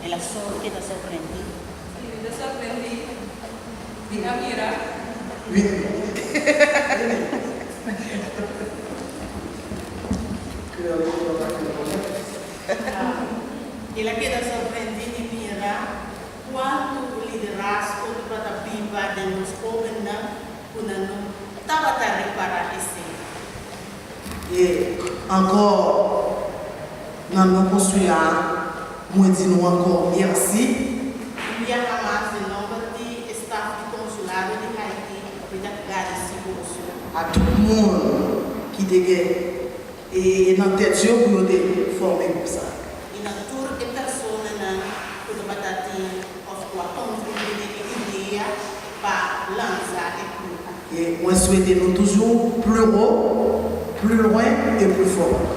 E la sorte da sorprendi. Da sorprendi. Di Amira. E la che da sorprendi di Mira quando il liderazgo di Patapiva dello Scovena non stava a riparare Et encore, dans nos construire, moi dis nous encore merci. Via Hamas e nome di staff di consulado di Haiti per dare sicurezza. À tout le monde qui était et dans tête pour nous former comme ça. In tutte le persone che sono batati o contribuire l'idea per lanciare Et moi souhaite nous toujours plus haut, plus loin et plus fort.